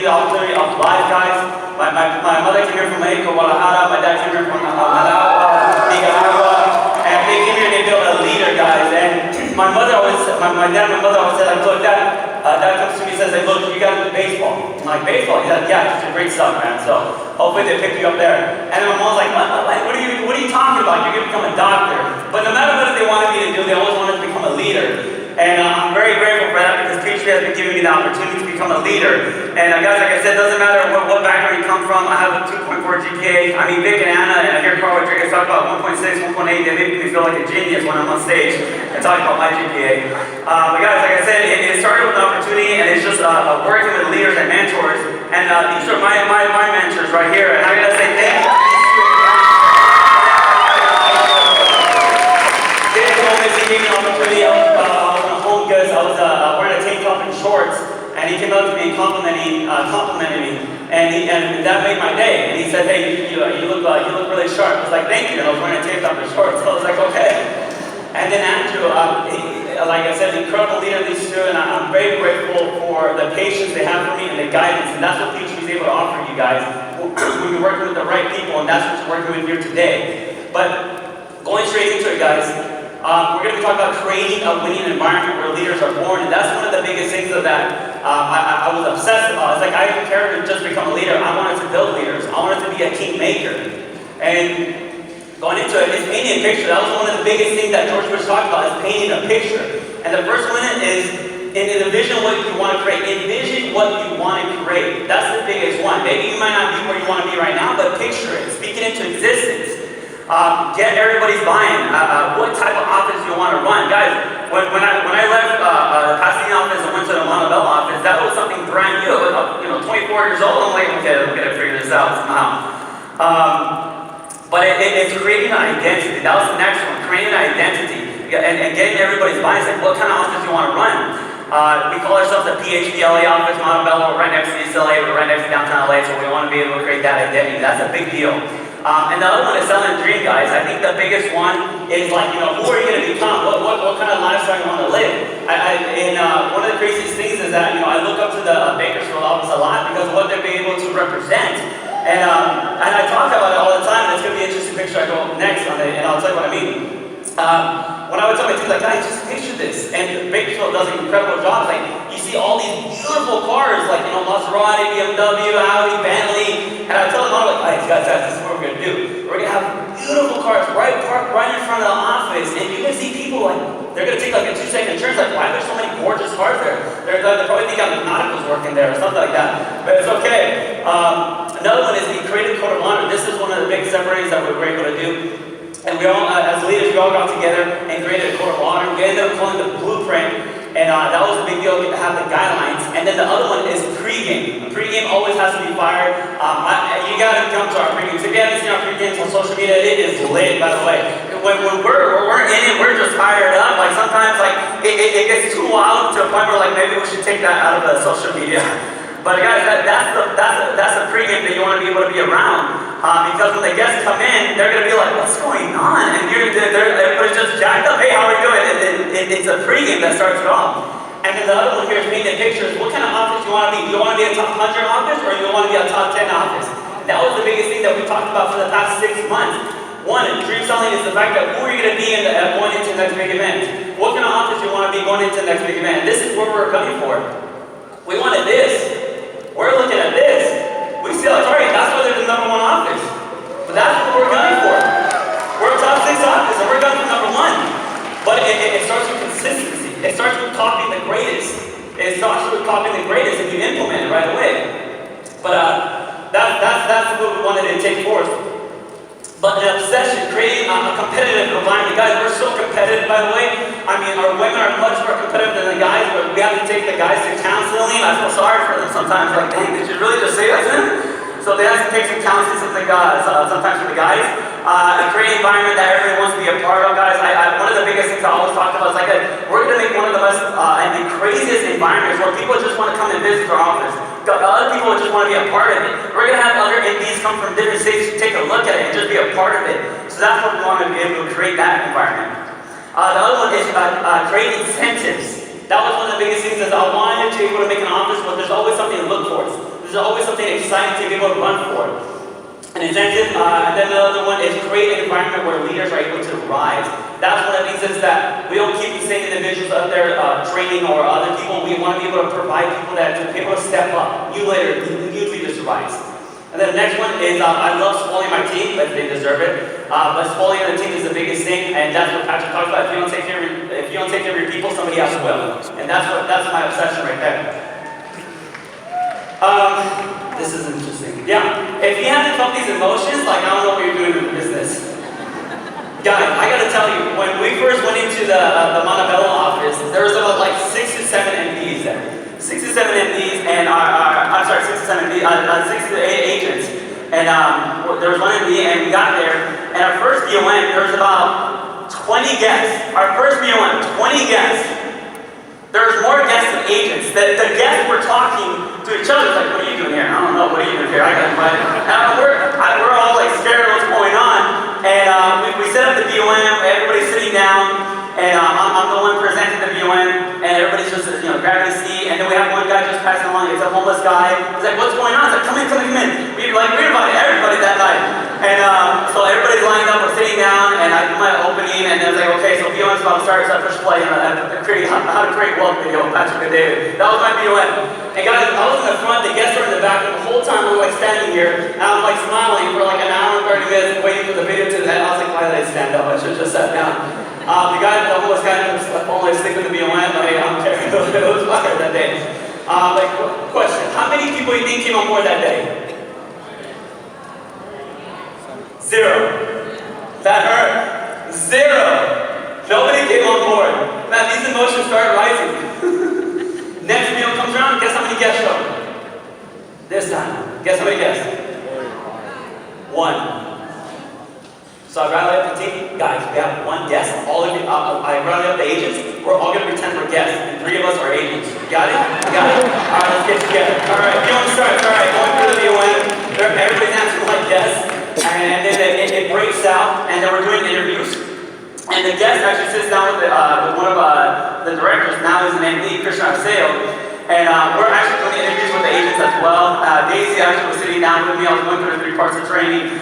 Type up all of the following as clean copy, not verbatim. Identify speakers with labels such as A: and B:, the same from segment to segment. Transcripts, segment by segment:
A: the opportunity of life, guys. My mother came here from Mexico, Guadalajara. My dad came here from Managua, Nicaragua. And they came here and they built a leader, guys. And my mother always, my dad and my mother always said, like, look, Dad, Dad comes to me and says, like, look, you got to do baseball. I'm like, baseball? He's like, yeah, it's a great stuff, man. So hopefully they pick you up there. And then my mom's like, what are you talking about? You're going to become a doctor. But no matter what they wanted me to do, they always wanted to become a leader. And I'm very grateful for that because Peachtree has been giving me the opportunity to become a leader. And guys, like I said, it doesn't matter what background you come from. I have a 2.4 GPA. I mean, Vic and Anna, and I hear Carl Rodriguez talk about 1.6, 1.8. They make me feel like a genius when I'm on stage and talking about my GPA. But guys, like I said, it started with an opportunity, and it's just working with leaders and mentors. And these are my mentors right here. And I gotta say thank you. He gave me an opportunity. I was on Home Goods. I was wearing a tank top and shorts, and he came up to me and complimented me, and that made my day. And he said, "Hey, you look really sharp." I was like, "Thank you." And I was wearing a tank top and shorts, so I was like, "Okay." And then Andrew, like I said, an incredible leader of these two, and I'm very grateful for the patience they have for me and the guidance, and that's what Peachtree is able to offer you guys when you're working with the right people, and that's what you're working with here today. But going straight into it, guys. We're going to be talking about creating a winning environment where leaders are born, and that's one of the biggest things that I was obsessed about. It's like I didn't care to just become a leader. I wanted to build leaders. I wanted to be a kingmaker. And going into it, it's painting a picture. That was one of the biggest things that George Bush talked about, is painting a picture. And the first one is envision what you want to create. Envision what you want to create. That's the biggest one. Maybe you might not be where you want to be right now, but picture it. Speak it into existence. Get everybody's buy-in. What type of office you want to run, guys? When I left the Pasadena office and went to the Montebello office, that was something brand new. I was 24 years old. I'm like, okay, we're gonna figure this out somehow. But it's creating an identity. That was the next one. Creating an identity and getting everybody's buy-in. Like, what kind of office you want to run? We call ourselves the PHDLA office, Montebello. We're right next to UCLA. We're right next to downtown LA, so we want to be able to create that identity. That's a big deal. And the other one is selling a dream, guys. I think the biggest one is like, who are you going to become? What kind of lifestyle you want to live? One of the craziest things is that, I look up to the Bakersfield office a lot because of what they're being able to represent. And I talk about it all the time, and it's going to be an interesting picture I go next on it, and I'll tell you what I mean. When I would tell my team, like, guys, just picture this. And Bakersfield does an incredible job. Like, you see all these beautiful cars, like, Maserati, BMW, Audi, Bentley. And I tell them, I'm like, guys, this is what we're going to do. We're going to have beautiful cars parked right in front of the office. And you're going to see people, like, they're going to take, like, a 2-second turn. Like, why are there so many gorgeous cars there? They probably think Nautical's working there or something like that. But it's okay. Another one is the creative code of honor. This is one of the big separators that we're able to do. And we all, as leaders, we all got together and created a code of honor. We ended up calling it the blueprint, and that was a big deal to have the guidelines. And then the other one is pregame. A pregame always has to be fired. You gotta come to our pregames. If you haven't seen our pregames on social media, it is lit, by the way. When we're in it, we're just fired up. Like sometimes, like it gets too wild to a point where like maybe we should take that out of the social media. But guys, that's a pregame that you want to be able to be around. Because when the guests come in, they're going to be like, what's going on? And everybody's just jacked up. Hey, how are we doing? It's a pregame that starts it off. And then the other one here is painting pictures. What kind of office do you want to be? Do you want to be a top 100 office or do you want to be a top 10 office? That was the biggest thing that we talked about for the past 6 months. One, dream selling is the fact that who are you going to be going into the next big event? What kind of office do you want to be going into the next big event? This is where we're coming for. We wanted this. We're looking at this. We see like, all right, that's why they're the #1 office. But that's what we're gunning for. We're a top 6 office, and we're gunning for #1. But it starts with consistency. It starts with copying the greatest. It starts with copying the greatest if you implement it right away. But that's what we wanted to take forth. But an obsession, creating a competitive environment. Guys, we're so competitive, by the way. I mean, our women are much more competitive than the guys, but we have to take the guys to counseling. I feel sorry for them sometimes. Like, dang, did you really just say that to them? So they have to take some counseling sometimes for the guys. A great environment that everybody wants to be a part of, guys. One of the biggest things I always talk about is like, we're going to make one of the most and the craziest environments where people just want to come and visit our office. Other people just want to be a part of it. We're going to have other MDs come from different states to take a look at it and just be a part of it. So that's what we want to be able to create that environment. The other one is create incentives. That was one of the biggest things is I wanted to be able to make an office, but there's always something to look for. There's there's always something exciting to be able to run for. An incentive, and then the other one is create an environment where leaders are able to rise. That's one of the things is that we don't keep the same individuals out there training or other people. We want to be able to provide people that to be able to step up, new leaders to rise. And then the next one is I love spoiling my team, but they deserve it. But spoiling the team is the biggest thing, and that's what Patrick talks about. If you don't take care of your people, somebody else will. And that's my obsession right there. This is interesting. Yeah, if you haven't felt these emotions, like I don't know what you're doing in the business. Guys, I gotta tell you, when we first went into the Montebello office, there was about like 6 to 7 MDs there. 6 to 7 MDs and 6 to 7 MDs, 6 to 8 agents. And there was one MD and we got there, and our first BOM, there was about 20 guests. Our first BOM, 20 guests. There's more guests than agents. The guests were talking to each other, like, what are you doing here? I don't know, what are you doing here? I got invited. We're all like scared of what's going on. And we set up the BOM, everybody's sitting down, and I'm the one presenting the BOM, and everybody's just, grabbing a seat, and then we have one guy just passing along, it's a homeless guy. He's like, what's going on? He's like, come in. We invited everybody that night. And so everybody's lined up, we're sitting down, and I do my opening, and then it's like, okay, so BOM's about to start, so I push play, how to create wealth video with Patrick and David. That was my BOM. And guys, I was in the front, the guests were in the back, and the whole time we were like standing here, and I'm like smiling for like an hour and 30 minutes, waiting for the video to end. I was like, why did I stand up? I should have just sat down. The guy, the homeless guy, was only sticking with the BOM, like, I'm terrible. It was fire that day. Question, how many people do you think came on board that day? 0. That hurt. 0. Nobody came on board. Man, these emotions started rising. Next meal comes around, guess how many guests show? This time. Guess how many guests? 1. So I rally up the team. Guys, we have 1 guest. All of you, I rally up the agents. We're all going to pretend we're guests, and 3 of us are agents. Got it? Got it? All right, let's get together. All right, BOM starts. All right, going through the BOM. Everybody's answering like guests. And then it breaks out, and then we're doing interviews. And the guest actually sits down with one of the directors. Now he's an MD, Christian Arceo. And we're actually doing interviews with the agents as well. Daisy actually was sitting down with me. I was going through the 3 parts of training.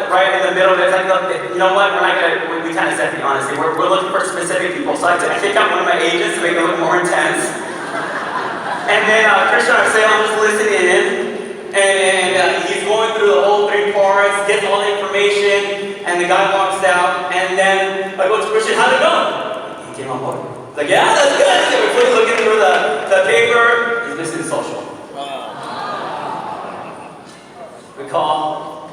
A: Right in the middle, it's like, you know what? We're not gonna. We kind of said, honestly, we're looking for specific people. So I take out one of my agents to make it look more intense. And then Christian Arceo, I'm just listening in. And he's going through the whole 3 parts, gets all the information, and the guy walks out, and then I go to Christian, how'd it go? He came on board. He's like, yeah, that's good. So we're quickly looking through the paper. He's missing social. We call.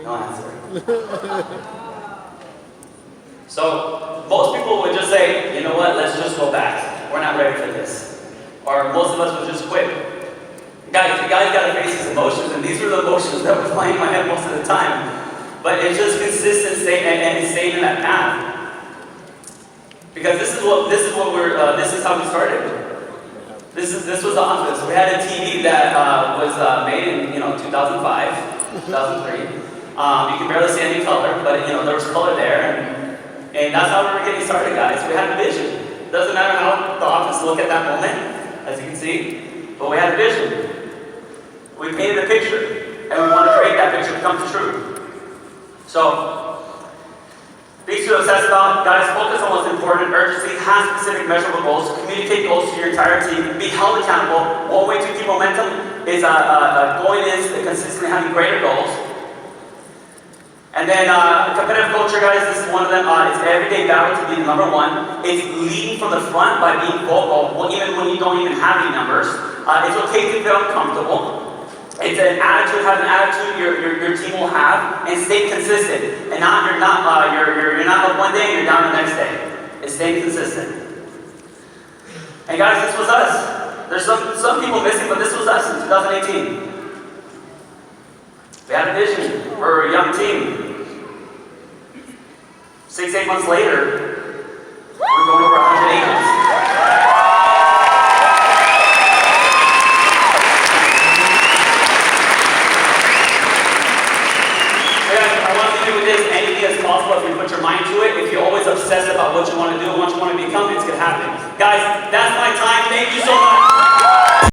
A: No answer. So most people would just say, you know what, let's just go back. We're not ready for this. Or most of us would just quit. Guys, you guys gotta face these emotions, and these were the emotions that were playing in my head most of the time. But it's just consistent and staying in that path. Because this is how we started. This was the office. We had a TV that was made in 2005, 2003. You can barely see any color, but there was color there, and that's how we were getting started, guys. We had a vision. Doesn't matter how the office looked at that moment, as you can see, but we had a vision. We painted a picture, and we want to create that picture to come true. So, things to obsess about, guys, focus on what's important, urgency, have specific measurable goals, communicate goals to your entire team, be held accountable. One way to keep momentum is going in consistently having greater goals. And then competitive culture, guys, this is one of them. It's everyday battle to be the number 1. It's leading from the front by being vocal, even when you don't even have any numbers. It's okay to feel uncomfortable. It's an attitude, have an attitude your team will have, and stay consistent. And you're not up one day and you're down the next day. It's staying consistent. And guys, this was us. There's some people missing, but this was us in 2018. We had a vision for a young team. 6-8 months later, we're going over 100 agents. If you put your mind to it, if you're always obsessed about what you want to do and what you want to become, it's going to happen. Guys, that's my time. Thank you so much.